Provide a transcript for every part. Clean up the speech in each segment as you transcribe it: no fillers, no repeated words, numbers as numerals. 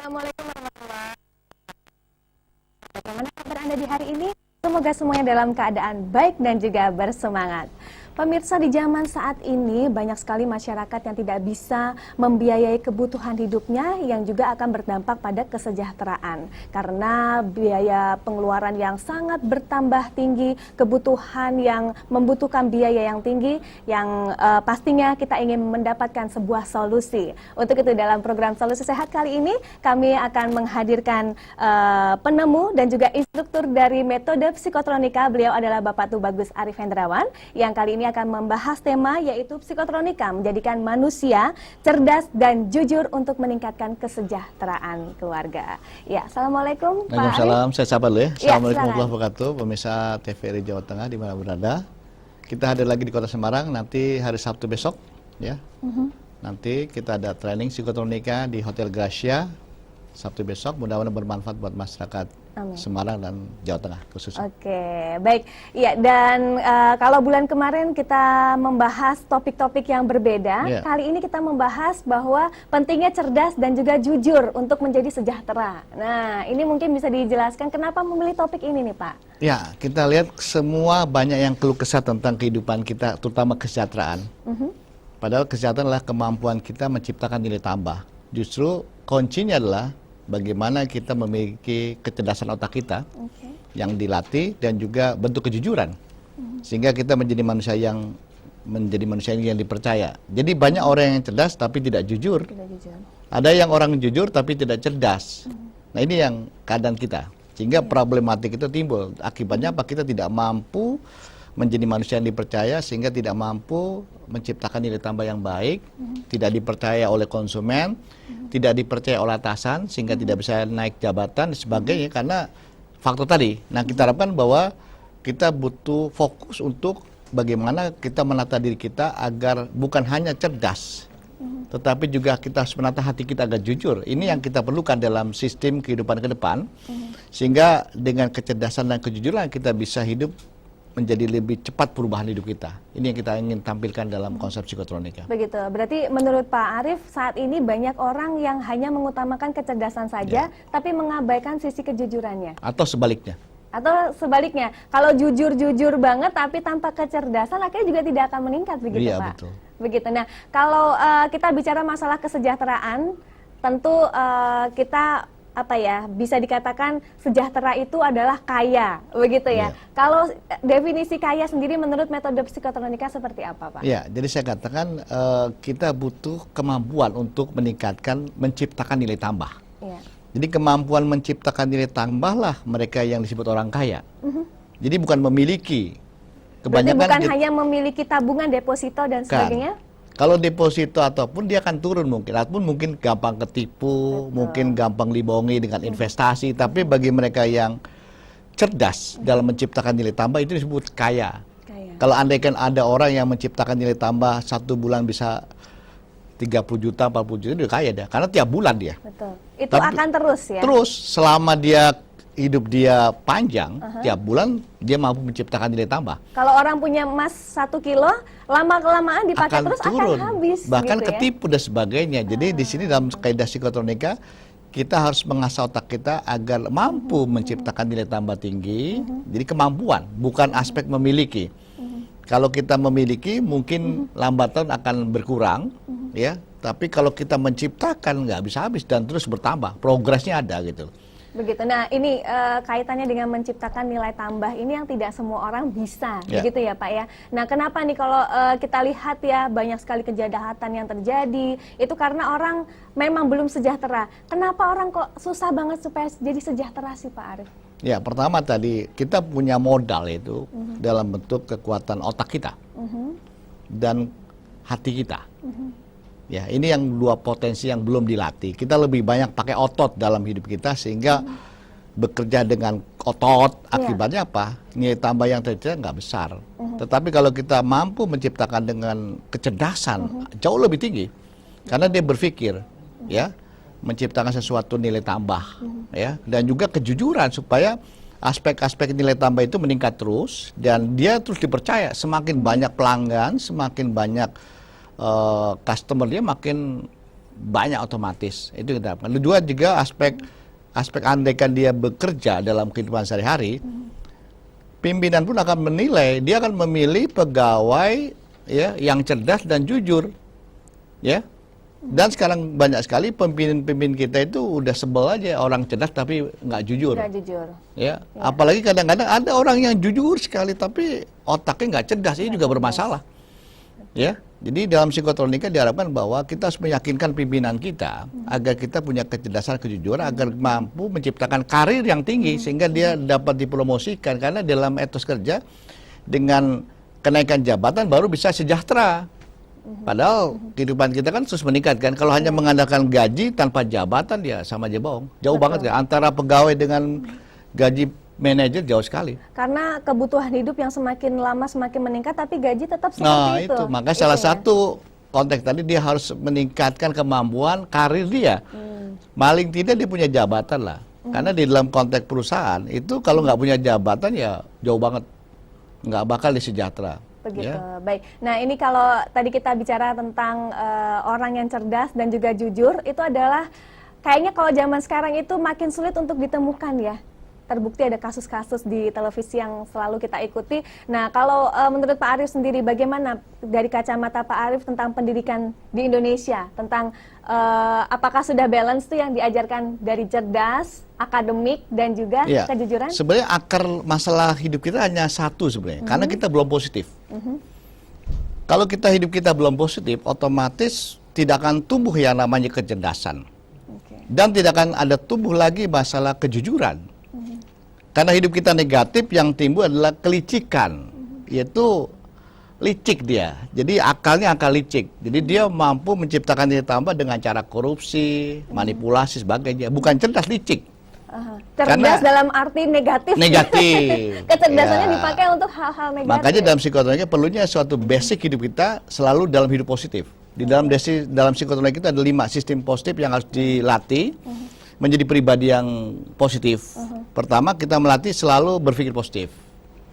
Assalamualaikum warahmatullahi wabarakatuh. Bagaimana kabar Anda di hari ini? Semoga semuanya dalam keadaan baik dan juga bersemangat. Pemirsa, di zaman saat ini banyak sekali masyarakat yang tidak bisa membiayai kebutuhan hidupnya yang juga akan berdampak pada kesejahteraan. Karena biaya pengeluaran yang sangat bertambah tinggi, kebutuhan yang membutuhkan biaya yang tinggi, yang pastinya kita ingin mendapatkan sebuah solusi. Untuk itu dalam program Solusi Sehat kali ini kami akan menghadirkan penemu dan juga instruktur dari metode psikotronika. Beliau adalah Bapak Tubagus Arif Hendrawan yang kali ini akan membahas tema yaitu psikotronika menjadikan manusia cerdas dan jujur untuk meningkatkan kesejahteraan keluarga. Ya, Assalamualaikum Pak Arif. Waalaikumsalam, saya sahabat dulu ya. Assalamualaikum silakan. warahmatullahi wabarakatuh, pemirsa TVRI Jawa Tengah di mana berada. Kita hadir lagi di Kota Semarang nanti hari Sabtu besok ya. Nanti kita ada training psikotronika di Hotel Gracia Sabtu besok, mudah-mudahan bermanfaat buat masyarakat Amin. Semarang dan Jawa Tengah khususnya. Oke, baik. Ya, dan kalau bulan kemarin kita membahas topik-topik yang berbeda, kali ini kita membahas bahwa pentingnya cerdas dan juga jujur untuk menjadi sejahtera. Nah, ini mungkin bisa dijelaskan kenapa memilih topik ini nih Pak? Ya, kita lihat semua banyak yang keluh kesah tentang kehidupan kita, terutama kesejahteraan. Padahal kesejahteraan adalah kemampuan kita menciptakan nilai tambah. Justru kuncinya adalah bagaimana kita memiliki kecerdasan otak kita yang dilatih dan juga bentuk kejujuran sehingga kita menjadi manusia yang dipercaya. Jadi banyak orang yang cerdas tapi tidak jujur. Ada yang orang jujur tapi tidak cerdas. Nah, ini yang keadaan kita. Sehingga problematik itu timbul. Akibatnya apa? Kita tidak mampu menjadi manusia yang dipercaya sehingga tidak mampu menciptakan nilai tambah yang baik, tidak dipercaya oleh konsumen, tidak dipercaya oleh atasan sehingga tidak bisa naik jabatan dan sebagainya karena faktor tadi. Nah, kita harapkan bahwa kita butuh fokus untuk bagaimana kita menata diri kita agar bukan hanya cerdas, tetapi juga kita harus menata hati kita agar jujur. Ini yang kita perlukan dalam sistem kehidupan ke depan, sehingga dengan kecerdasan dan kejujuran kita bisa hidup menjadi lebih cepat perubahan hidup kita. Ini yang kita ingin tampilkan dalam konsep psikotronika. Begitu. Berarti menurut Pak Arif saat ini banyak orang yang hanya mengutamakan kecerdasan saja, tapi mengabaikan sisi kejujurannya. Atau sebaliknya. Atau sebaliknya, kalau jujur-jujur banget tapi tanpa kecerdasan akhirnya juga tidak akan meningkat, begitu Pak? Betul. Begitu. Nah, kalau kita bicara masalah kesejahteraan, tentu kita bisa dikatakan sejahtera itu adalah kaya, begitu ya. Kalau definisi kaya sendiri menurut metode psikotronika seperti apa, Pak? Ya, jadi saya katakan kita butuh kemampuan untuk menciptakan nilai tambah. Jadi kemampuan menciptakan nilai tambah lah mereka yang disebut orang kaya. Jadi bukan memiliki. Berarti bukan hanya memiliki tabungan, deposito dan sebagainya? Kalau deposito ataupun dia akan turun ataupun mungkin gampang ketipu, mungkin gampang dibohongi dengan investasi. Tapi bagi mereka yang cerdas dalam menciptakan nilai tambah itu disebut kaya. Kalau andaikan ada orang yang menciptakan nilai tambah 1 bulan bisa 30 juta, 40 juta, dia kaya dah. Karena tiap bulan dia. Betul. Itu akan terus ya? Terus selama hidup dia panjang, tiap bulan dia mampu menciptakan nilai tambah. Kalau orang punya emas 1 kilo, lama-kelamaan dipakai terus akan habis. Bahkan gitu ketipu dan sebagainya. Jadi di sini dalam kaidah psikotronika, kita harus mengasah otak kita agar mampu menciptakan nilai tambah tinggi. Jadi kemampuan, bukan aspek memiliki. Kalau kita memiliki, mungkin lambatan akan berkurang, ya. Tapi kalau kita menciptakan, nggak bisa habis dan terus bertambah. Progresnya ada gitu. Begitu. Nah, ini kaitannya dengan menciptakan nilai tambah ini yang tidak semua orang bisa, begitu ya Pak ya. Nah, kenapa nih kalau kita lihat ya banyak sekali kejahatan yang terjadi, itu karena orang memang belum sejahtera. Kenapa orang kok susah banget supaya jadi sejahtera sih Pak Arif? Ya, pertama tadi kita punya modal itu dalam bentuk kekuatan otak kita dan hati kita. Ya, ini yang dua potensi yang belum dilatih. Kita lebih banyak pakai otot dalam hidup kita sehingga bekerja dengan otot. Akibatnya apa? Nilai tambah yang tercipta nggak besar. Tetapi kalau kita mampu menciptakan dengan kecerdasan jauh lebih tinggi, karena dia berpikir, ya, menciptakan sesuatu nilai tambah, ya, dan juga kejujuran supaya aspek-aspek nilai tambah itu meningkat terus dan dia terus dipercaya. Semakin banyak pelanggan, semakin banyak customer dia makin banyak otomatis. Itu kita harapkan. Kedua juga aspek andaikan dia bekerja dalam kehidupan sehari-hari, pimpinan pun akan menilai, dia akan memilih pegawai ya yang cerdas dan jujur, ya. Dan sekarang banyak sekali pemimpin kita itu udah sebel aja orang cerdas tapi nggak jujur. Nggak jujur. Ya, apalagi kadang-kadang ada orang yang jujur sekali tapi otaknya nggak cerdas, ini juga bermasalah. Ya, jadi dalam psikotronika diharapkan bahwa kita harus meyakinkan pimpinan kita agar kita punya kecerdasan, kejujuran, agar mampu menciptakan karir yang tinggi sehingga dia dapat dipromosikan, karena dalam etos kerja dengan kenaikan jabatan baru bisa sejahtera. Padahal kehidupan kita kan terus meningkat kan. Kalau hanya mengandalkan gaji tanpa jabatan ya sama aja bohong. Jauh banget kan antara pegawai dengan gaji manajer, jauh sekali. Karena kebutuhan hidup yang semakin lama semakin meningkat, tapi gaji tetap seperti Nah itu. itu, maka salah satu konteks tadi dia harus meningkatkan kemampuan karir dia. Paling tidak dia punya jabatan lah. Karena di dalam konteks perusahaan itu kalau nggak punya jabatan ya jauh banget, nggak bakal disejahtera. Begitu, Ya. baik. Nah ini kalau tadi kita bicara tentang orang yang cerdas dan juga jujur, itu adalah kayaknya kalau zaman sekarang itu makin sulit untuk ditemukan ya. Terbukti ada kasus-kasus di televisi yang selalu kita ikuti. Nah kalau menurut Pak Arief sendiri, bagaimana dari kacamata Pak Arief tentang pendidikan di Indonesia? Tentang apakah sudah balance tuh yang diajarkan dari cerdas, akademik, dan juga Ya, kejujuran? sebenarnya akar masalah hidup kita hanya satu sebenarnya, karena kita belum positif. Kalau hidup kita belum positif, otomatis tidak akan tumbuh yang namanya kecerdasan. Oke. Dan tidak akan ada tumbuh lagi masalah kejujuran. Karena hidup kita negatif, yang timbul adalah kelicikan, yaitu licik dia. Jadi akalnya akal licik. Jadi dia mampu menciptakan nilai tambah dengan cara korupsi, manipulasi sebagainya. Bukan cerdas, licik. Cerdas Karena- dalam arti negatif. Negatif. Kecerdasannya Ya. dipakai untuk hal-hal negatif. Makanya dalam psikotronika perlunya suatu basic hidup kita selalu dalam hidup positif. Di dalam psikotronika kita ada 5 sistem positif yang harus dilatih menjadi pribadi yang positif. Pertama, kita melatih selalu berpikir positif.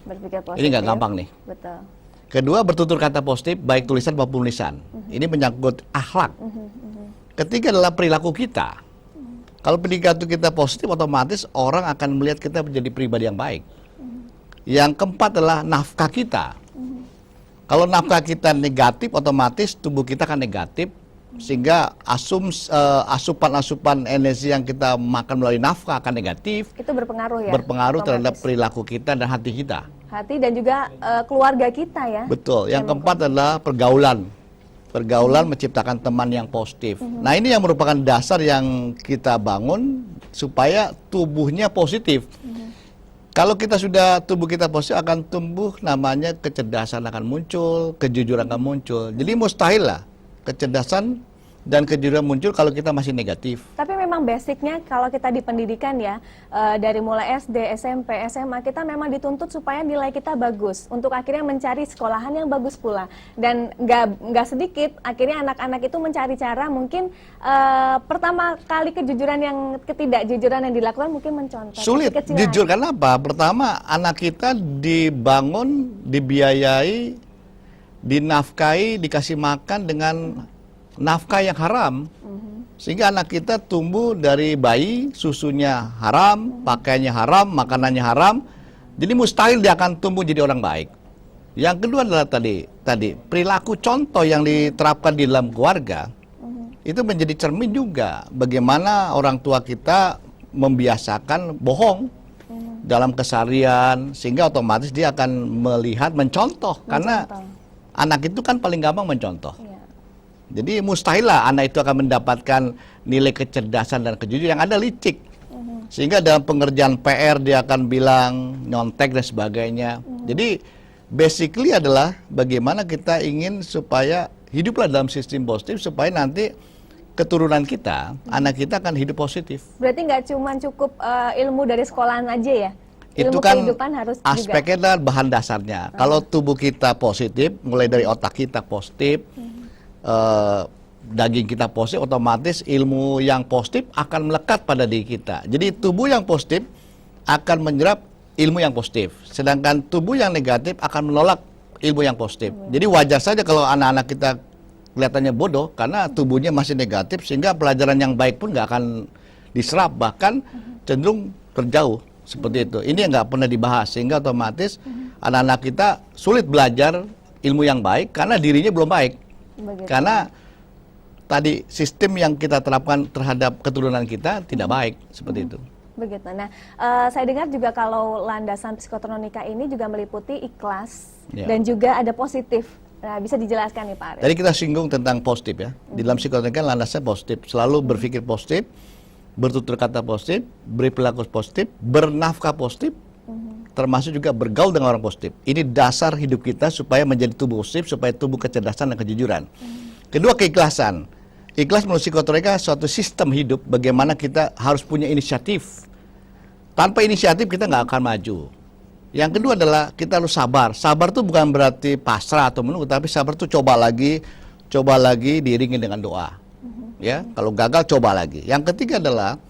Berpikir positif. Ini nggak gampang nih. Betul. Kedua, bertutur kata positif baik tulisan maupun lisan. Ini menyangkut akhlak. Ketiga adalah perilaku kita. Kalau perilaku kita positif, otomatis orang akan melihat kita menjadi pribadi yang baik. Yang keempat adalah nafkah kita. Kalau nafkah kita negatif, otomatis tubuh kita akan negatif, sehingga asupan-asupan energi yang kita makan melalui nafkah akan negatif, Itu berpengaruh ya. berpengaruh terhadap otomatis. perilaku kita dan hati kita. Hati dan juga keluarga kita ya. Betul. Yang keempat adalah pergaulan. Pergaulan menciptakan teman yang positif. Nah, ini yang merupakan dasar yang kita bangun supaya tubuhnya positif. Kalau kita sudah tubuh kita positif, akan tumbuh namanya kecerdasan akan muncul, kejujuran akan muncul. Jadi mustahil lah kecerdasan dan kejujuran muncul kalau kita masih negatif. Tapi memang basicnya kalau kita di pendidikan ya, dari mulai SD, SMP, SMA, kita memang dituntut supaya nilai kita bagus untuk akhirnya mencari sekolahan yang bagus pula. Dan nggak sedikit akhirnya anak-anak itu mencari cara mungkin pertama kali ketidakjujuran yang dilakukan mungkin mencontoh. Sulit, kekecilan. jujur, karena apa? Pertama, anak kita dibangun, dibiayai, dinafkahi, dikasih makan dengan nafkah yang haram. Sehingga anak kita tumbuh dari bayi, susunya haram, pakaiannya haram, makanannya haram. Jadi mustahil dia akan tumbuh jadi orang baik. Yang kedua adalah tadi perilaku contoh yang diterapkan di dalam keluarga. Itu menjadi cermin juga bagaimana orang tua kita membiasakan bohong dalam keseharian, sehingga otomatis dia akan melihat, mencontoh. Karena anak itu kan paling gampang mencontoh. Iya. Jadi mustahil lah anak itu akan mendapatkan nilai kecerdasan dan kejujuran, yang ada licik. Sehingga dalam pengerjaan PR dia akan bilang nyontek dan sebagainya. Jadi basically adalah bagaimana kita ingin supaya hiduplah dalam sistem positif, supaya nanti keturunan kita, anak kita akan hidup positif. Berarti nggak cuma cukup ilmu dari sekolahan aja ya? Itu Ilmu kan kehidupan harus juga. aspeknya adalah bahan dasarnya. Kalau tubuh kita positif, mulai dari otak kita positif, daging kita positif, otomatis ilmu yang positif akan melekat pada diri kita. Jadi tubuh yang positif akan menyerap ilmu yang positif, sedangkan tubuh yang negatif akan menolak ilmu yang positif. Jadi wajar saja kalau anak-anak kita kelihatannya bodoh karena tubuhnya masih negatif sehingga pelajaran yang baik pun nggak akan diserap, bahkan cenderung terjauh seperti itu. Ini yang nggak pernah dibahas sehingga otomatis anak-anak kita sulit belajar ilmu yang baik karena dirinya belum baik. Begitu. Karena tadi sistem yang kita terapkan terhadap keturunan kita tidak baik seperti itu. Begitu. Nah, saya dengar juga kalau landasan psikotronika ini juga meliputi ikhlas dan juga ada positif. Nah, bisa dijelaskan nih Pak Arief? Tadi kita singgung tentang positif ya. Di dalam psikotronika landasnya positif, selalu berpikir positif, bertutur kata positif, berperilaku positif, bernafkah positif, termasuk juga bergaul dengan orang positif. Ini dasar hidup kita supaya menjadi tubuh positif, supaya tubuh kecerdasan dan kejujuran. Kedua, keikhlasan. Ikhlas menurut psikotronika suatu sistem hidup bagaimana kita harus punya inisiatif. Tanpa inisiatif kita nggak akan maju. Yang kedua adalah kita harus sabar. Sabar itu bukan berarti pasrah atau menunggu, tapi sabar itu coba lagi diiringi dengan doa. Ya, kalau gagal coba lagi. Yang ketiga adalah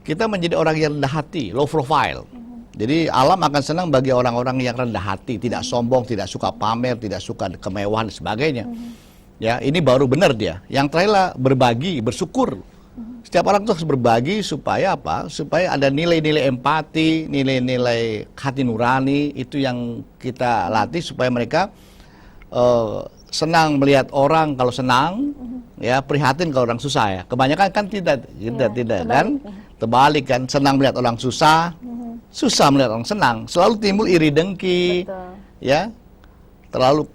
kita menjadi orang yang rendah hati, low profile. Jadi alam akan senang bagi orang-orang yang rendah hati, tidak sombong, tidak suka pamer, tidak suka kemewahan dan sebagainya. Ya, ini baru benar dia. Yang terakhir berbagi, bersyukur. Setiap orang itu harus berbagi supaya apa? Supaya ada nilai-nilai empati, nilai-nilai hati nurani, itu yang kita latih supaya mereka senang melihat orang kalau senang, ya prihatin kalau orang susah ya. Kebanyakan kan tidak kan? Terbalik kan, senang melihat orang susah, susah melihat orang senang. Selalu timbul iri dengki, ya. Terlalu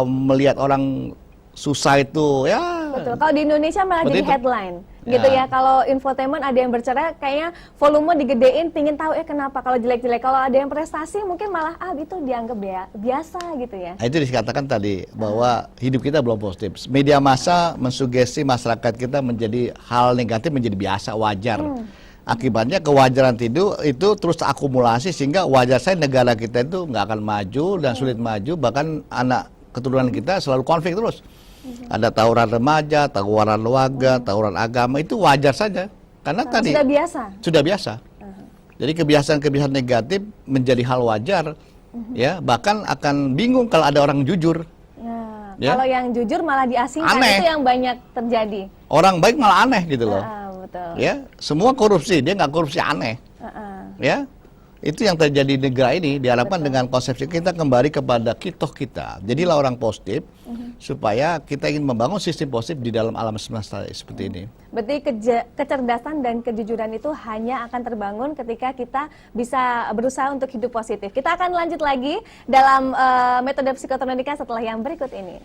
melihat orang susah itu ya. Betul. Kalau di Indonesia malah jadi headline, gitu ya. Kalau infotainment ada yang bercerai, kayaknya volume digedein, pingin tahu kenapa. Kalau jelek-jelek, kalau ada yang prestasi, mungkin malah itu dianggap biasa gitu ya. Nah, itu dikatakan tadi bahwa hidup kita belum positif. Media massa mensugesti masyarakat kita menjadi hal negatif menjadi biasa, wajar. Akibatnya kewajaran itu terus akumulasi sehingga wajar saya negara kita itu nggak akan maju dan sulit maju, bahkan anak keturunan kita selalu konflik terus. Ada tawuran remaja, tawuran warga, tawuran agama, itu wajar saja. Karena tadi sudah biasa. Jadi kebiasaan-kebiasaan negatif menjadi hal wajar. Ya, bahkan akan bingung kalau ada orang jujur. Ya. Kalau yang jujur malah diasingkan, aneh. Itu yang banyak terjadi. Orang baik malah aneh gitu loh. Betul. Ya, semua korupsi, dia nggak korupsi aneh. Ya. Itu yang terjadi di negara ini, diharapkan dengan konsepsi kita kembali kepada kitoh kita. Jadilah orang positif, supaya kita ingin membangun sistem positif di dalam alam semesta seperti ini. Berarti kecerdasan dan kejujuran itu hanya akan terbangun ketika kita bisa berusaha untuk hidup positif. Kita akan lanjut lagi dalam metode psikotronika setelah yang berikut ini.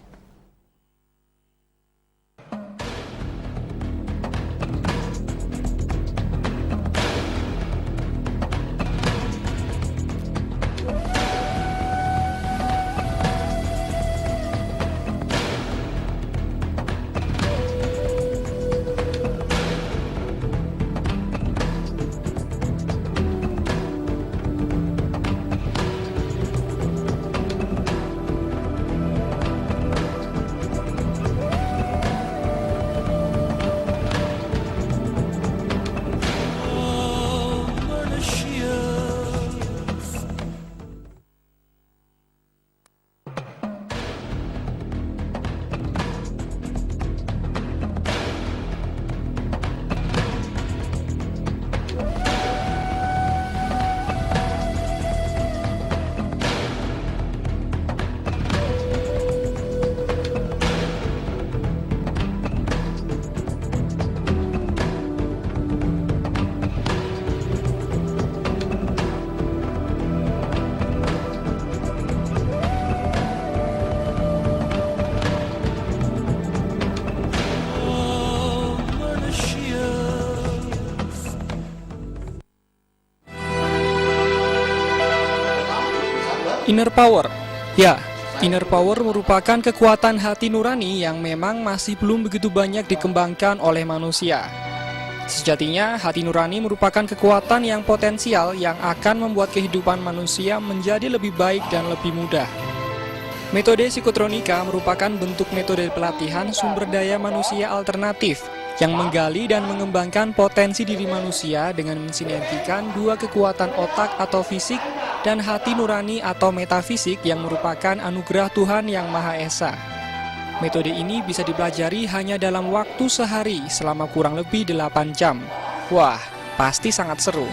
Inner power. Ya, inner power merupakan kekuatan hati nurani yang memang masih belum begitu banyak dikembangkan oleh manusia. Sejatinya, hati nurani merupakan kekuatan yang potensial yang akan membuat kehidupan manusia menjadi lebih baik dan lebih mudah. Metode psikotronika merupakan bentuk metode pelatihan sumber daya manusia alternatif yang menggali dan mengembangkan potensi diri manusia dengan mensinergikan dua kekuatan otak atau fisik dan hati nurani atau metafisik yang merupakan anugerah Tuhan Yang Maha Esa. Metode ini bisa dipelajari hanya dalam waktu sehari selama kurang lebih 8 jam. Wah, pasti sangat seru.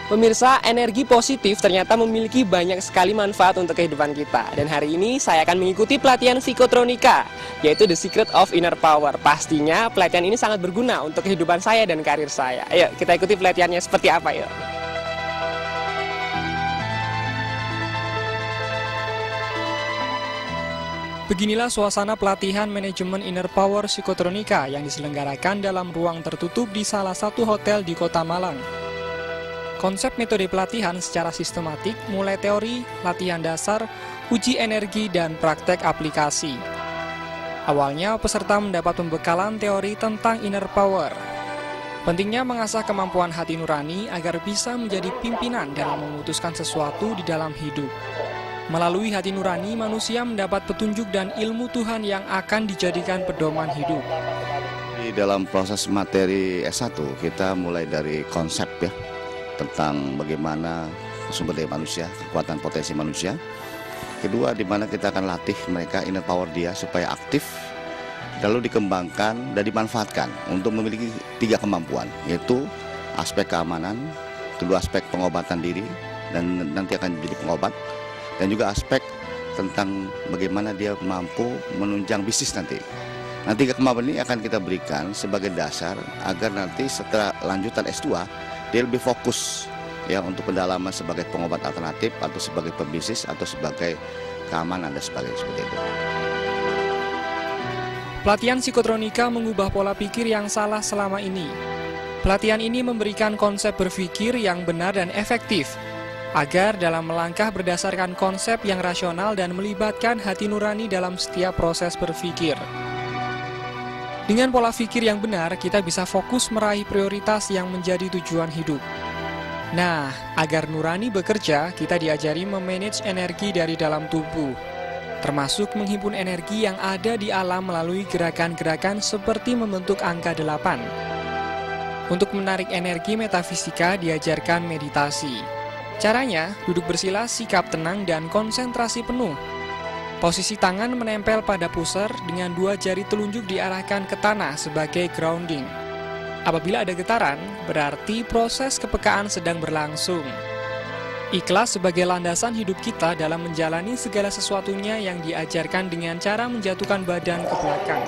Pemirsa, energi positif ternyata memiliki banyak sekali manfaat untuk kehidupan kita. Dan hari ini saya akan mengikuti pelatihan psikotronika, yaitu The Secret of Inner Power. Pastinya pelatihan ini sangat berguna untuk kehidupan saya dan karir saya. Ayo, kita ikuti pelatihannya seperti apa yuk. Beginilah suasana pelatihan manajemen Inner Power Psikotronika yang diselenggarakan dalam ruang tertutup di salah satu hotel di Kota Malang. Konsep metode pelatihan secara sistematik mulai teori, latihan dasar, uji energi, dan praktek aplikasi. Awalnya peserta mendapat pembekalan teori tentang Inner Power. Pentingnya mengasah kemampuan hati nurani agar bisa menjadi pimpinan dalam memutuskan sesuatu di dalam hidup. Melalui hati nurani, manusia mendapat petunjuk dan ilmu Tuhan yang akan dijadikan pedoman hidup. Di dalam proses materi S1, kita mulai dari konsep ya, tentang bagaimana sumber daya manusia, kekuatan potensi manusia. Kedua, di mana kita akan latih mereka inner power dia supaya aktif, lalu dikembangkan dan dimanfaatkan untuk memiliki 3 kemampuan, yaitu aspek keamanan, kedua aspek pengobatan diri, dan nanti akan menjadi pengobat, dan juga aspek tentang bagaimana dia mampu menunjang bisnis nanti. Nanti kemampuan ini akan kita berikan sebagai dasar agar nanti setelah lanjutan S2 dia lebih fokus ya untuk pendalaman sebagai pengobat alternatif atau sebagai pebisnis atau sebagai keamanan dan sebagainya seperti itu. Pelatihan psikotronika mengubah pola pikir yang salah selama ini. Pelatihan ini memberikan konsep berpikir yang benar dan efektif, agar dalam melangkah berdasarkan konsep yang rasional dan melibatkan hati nurani dalam setiap proses berpikir. Dengan pola pikir yang benar, kita bisa fokus meraih prioritas yang menjadi tujuan hidup. Nah, agar nurani bekerja, kita diajari memanage energi dari dalam tubuh, termasuk menghimpun energi yang ada di alam melalui gerakan-gerakan seperti membentuk angka 8. Untuk menarik energi metafisika diajarkan meditasi. Caranya, duduk bersila, sikap tenang, dan konsentrasi penuh. Posisi tangan menempel pada pusar dengan 2 jari telunjuk diarahkan ke tanah sebagai grounding. Apabila ada getaran, berarti proses kepekaan sedang berlangsung. Ikhlas sebagai landasan hidup kita dalam menjalani segala sesuatunya yang diajarkan dengan cara menjatuhkan badan ke belakang.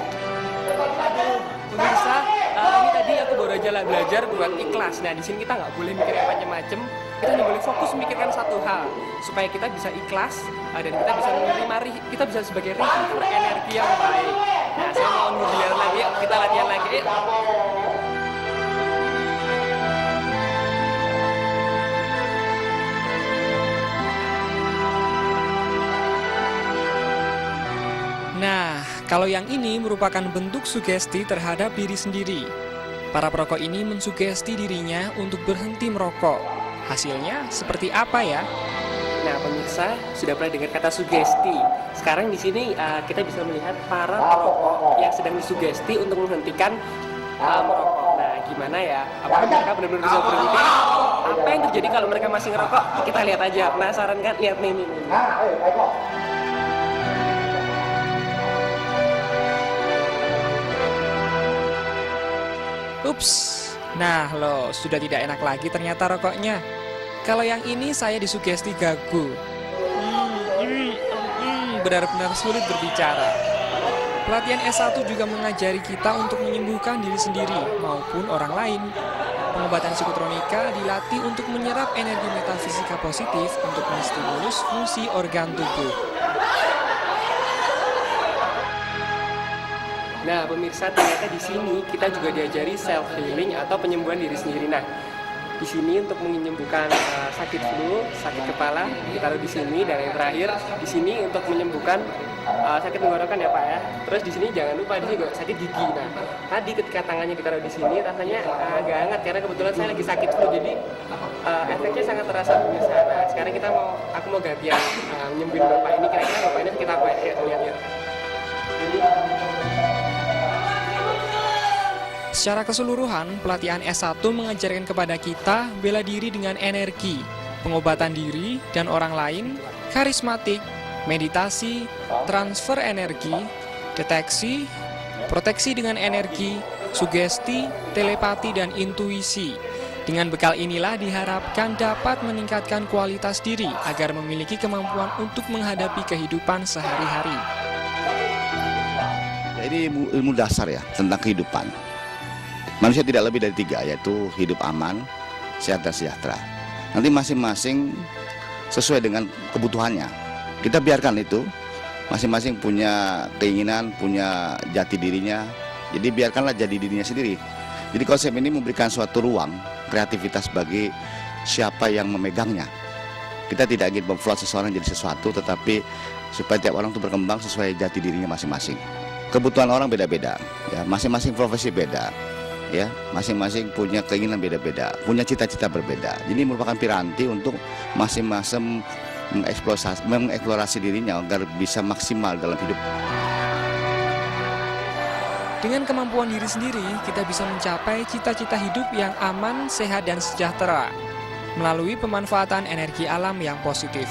Pemirsa, ini tadi aku baru aja belajar buat ikhlas. Nah, di sini kita nggak boleh mikir yang macam-macam. Kita hanya boleh fokus memikirkan satu hal supaya kita bisa ikhlas dan kita bisa menerima, kita bisa sebagai receiver energi yang baik. Nah, saya mau undur lagi, kita latihan lagi. Nah, kalau yang ini merupakan bentuk sugesti terhadap diri sendiri. Para perokok ini mensugesti dirinya untuk berhenti merokok. Hasilnya seperti apa ya? Nah, pemirsa sudah pernah dengar kata sugesti. Sekarang di sini kita bisa melihat para perokok yang sedang disugesti untuk menghentikan merokok. Nah, gimana ya? Apakah mereka benar-benar bisa berhenti? Apa yang terjadi kalau mereka masih ngerokok? Kita lihat aja. Penasaran kan? Lihat nih. Ups, nah loh, sudah tidak enak lagi ternyata rokoknya. Kalau yang ini saya disugesti gagu. Benar-benar sulit berbicara. Pelatihan S1 juga mengajari kita untuk menyembuhkan diri sendiri maupun orang lain. Pengobatan psikotronika dilatih untuk menyerap energi metafisika positif untuk menstimulus fungsi organ tubuh. Nah, pemirsa, ternyata di sini kita juga diajari self healing atau penyembuhan diri sendiri. Nah, di sini untuk menyembuhkan sakit flu, sakit kepala, ditaruh di sini, dan yang terakhir di sini untuk menyembuhkan sakit tenggorokan ya Pak ya. Terus di sini jangan lupa di sini juga sakit gigi. Nah, tadi ketika tangannya ditaruh di sini rasanya agak hangat karena kebetulan saya lagi sakit flu, jadi efeknya sangat terasa pemirsa. Nah, sekarang aku mau gantian menyembuhin Bapak ini. Kira-kira Bapak ini sakit apa ya? Lihat ya. Secara keseluruhan, pelatihan S1 mengajarkan kepada kita bela diri dengan energi, pengobatan diri dan orang lain, karismatik, meditasi, transfer energi, deteksi, proteksi dengan energi, sugesti, telepati, dan intuisi. Dengan bekal inilah diharapkan dapat meningkatkan kualitas diri agar memiliki kemampuan untuk menghadapi kehidupan sehari-hari. Ya, ini ilmu dasar ya tentang kehidupan. Manusia tidak lebih dari 3, yaitu hidup aman, sehat, dan sejahtera. Nanti masing-masing sesuai dengan kebutuhannya. Kita biarkan itu, masing-masing punya keinginan, punya jati dirinya. Jadi biarkanlah jadi dirinya sendiri. Jadi konsep ini memberikan suatu ruang kreativitas bagi siapa yang memegangnya. Kita tidak ingin memfloat seseorang jadi sesuatu, tetapi supaya tiap orang itu berkembang sesuai jati dirinya masing-masing. Kebutuhan orang beda-beda, ya, masing-masing profesi beda, ya, masing-masing punya keinginan beda-beda, punya cita-cita berbeda. Jadi merupakan piranti untuk masing-masing mengeksplorasi dirinya agar bisa maksimal dalam hidup. Dengan kemampuan diri sendiri, kita bisa mencapai cita-cita hidup yang aman, sehat, dan sejahtera melalui pemanfaatan energi alam yang positif.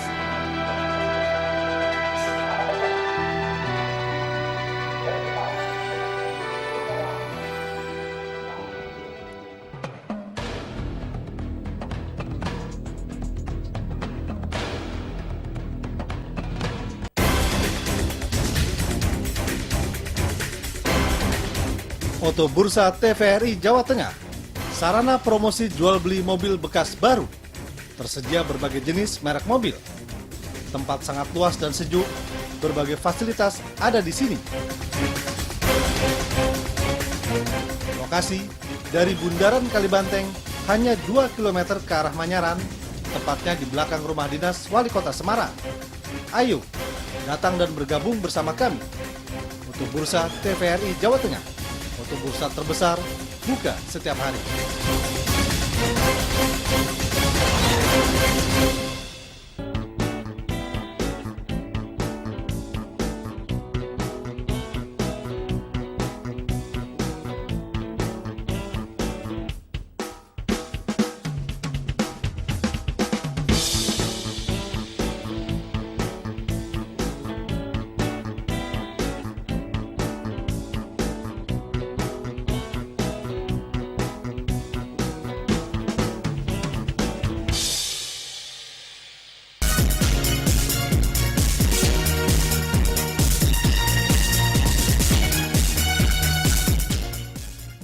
Oto Bursa TVRI Jawa Tengah, sarana promosi jual beli mobil bekas baru. Tersedia berbagai jenis merek mobil. Tempat sangat luas dan sejuk, berbagai fasilitas ada di sini. Lokasi dari Bundaran Kalibanteng hanya 2 km ke arah Manyaran, tepatnya di belakang rumah dinas Wali Kota Semarang. Ayo, datang dan bergabung bersama kami. Oto Bursa TVRI Jawa Tengah. Oto Bursa terbesar, buka setiap hari.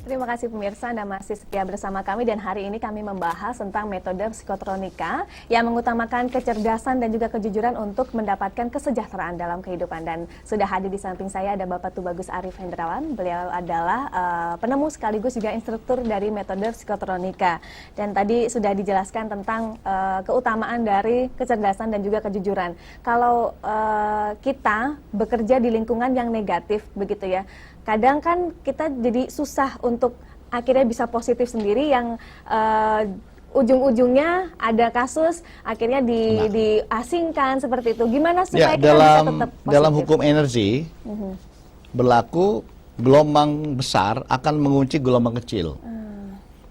Terima kasih pemirsa, Anda masih setia bersama kami dan hari ini kami membahas tentang metode psikotronika yang mengutamakan kecerdasan dan juga kejujuran untuk mendapatkan kesejahteraan dalam kehidupan. Dan sudah hadir di samping saya ada Bapak Tubagus Arif Hendrawan. Beliau adalah penemu sekaligus juga instruktur dari metode psikotronika. Dan tadi sudah dijelaskan tentang keutamaan dari kecerdasan dan juga kejujuran. Kalau kita bekerja di lingkungan yang negatif begitu ya, kadang kan kita jadi susah untuk akhirnya bisa positif sendiri yang ujung-ujungnya ada kasus akhirnya diasingkan seperti itu. Gimana supaya Ya, kita bisa tetap positif? dalam hukum energi berlaku gelombang besar akan mengunci gelombang kecil.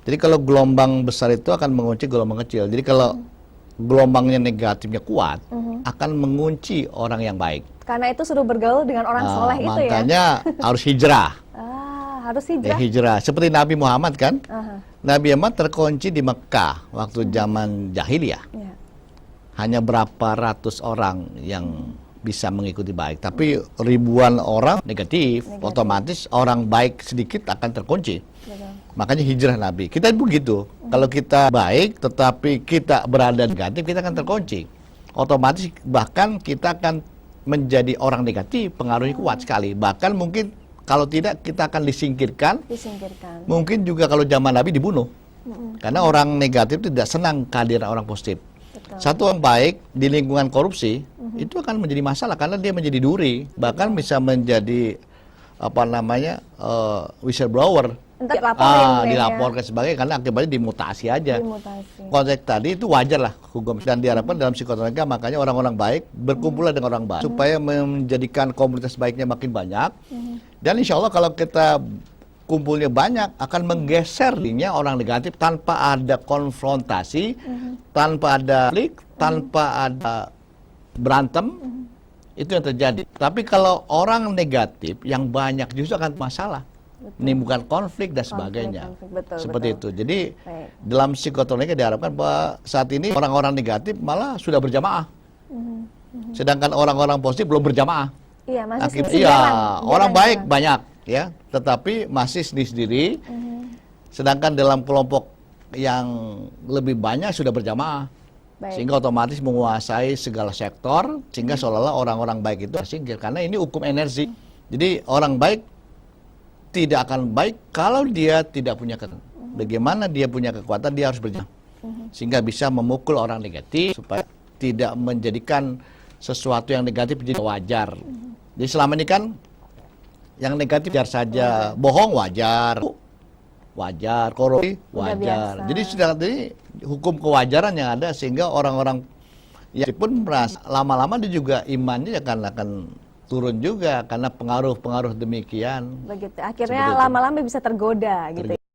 Jadi kalau gelombang besar itu akan mengunci gelombang kecil. Jadi kalau gelombangnya negatifnya kuat akan mengunci orang yang baik. Karena itu suruh bergaul dengan orang soleh itu ya. Makanya harus hijrah. Harus Ya, hijrah. hijrah. Seperti Nabi Muhammad kan? Aha, Nabi Muhammad terkunci di Mekah waktu zaman jahiliyah. ya. Hanya berapa ratus orang yang bisa mengikuti baik. Tapi ribuan orang negatif. Otomatis orang baik sedikit akan terkunci. Betul. Makanya hijrah Nabi. Kita begitu. Kalau kita baik tetapi kita berada negatif, kita akan terkunci. Otomatis bahkan kita akan menjadi orang negatif, pengaruhnya kuat sekali. Bahkan mungkin kalau tidak kita akan disingkirkan. Disingkirkan. Mungkin juga kalau zaman Nabi dibunuh. Karena orang negatif tidak senang kehadiran orang positif. Betul. Satu orang baik di lingkungan korupsi itu akan menjadi masalah karena dia menjadi duri, bahkan bisa menjadi whistleblower. Entah dilaporin, Dilaporkan sebagai karena akibatnya dimutasi aja. Dimutasi. Konteks tadi itu wajar lah hukum dan diharapkan dalam psikotronika makanya orang-orang baik berkumpullah dengan orang baik supaya menjadikan komunitas baiknya makin banyak. Dan insya Allah kalau kita kumpulnya banyak akan menggeser dirinya orang negatif tanpa ada konfrontasi, tanpa ada konflik, tanpa ada berantem. Itu yang terjadi. Tapi kalau orang negatif yang banyak justru akan masalah. Menimbulkan konflik dan sebagainya. Konflik, betul, Seperti betul. itu. Jadi Baik. dalam psikoterapi diharapkan bahwa saat ini orang-orang negatif malah sudah berjamaah. Sedangkan orang-orang positif belum berjamaah. Iya, masih Akibat, sendiri. iya, Jarang, orang baik jarang. banyak ya, tetapi masih sendiri-sendiri. Sedangkan dalam kelompok yang lebih banyak sudah berjamaah. Baik. Sehingga otomatis menguasai segala sektor, sehingga seolah-olah orang-orang baik itu tersingkir. Karena ini hukum energi. Jadi orang baik tidak akan baik kalau dia tidak punya kekuatan. Bagaimana dia punya kekuatan, dia harus berjamaah. Sehingga bisa memukul orang negatif supaya tidak menjadikan sesuatu yang negatif menjadi wajar. Jadi selama ini kan yang negatif biar saja, bohong wajar, korupsi Udah wajar. biasa. Jadi sudah jadi hukum kewajaran yang ada sehingga orang-orang ya pun merasa lama-lama dia juga imannya akan turun juga karena pengaruh-pengaruh demikian. Begitu. Seperti Akhirnya itu. lama-lama bisa tergoda gitu.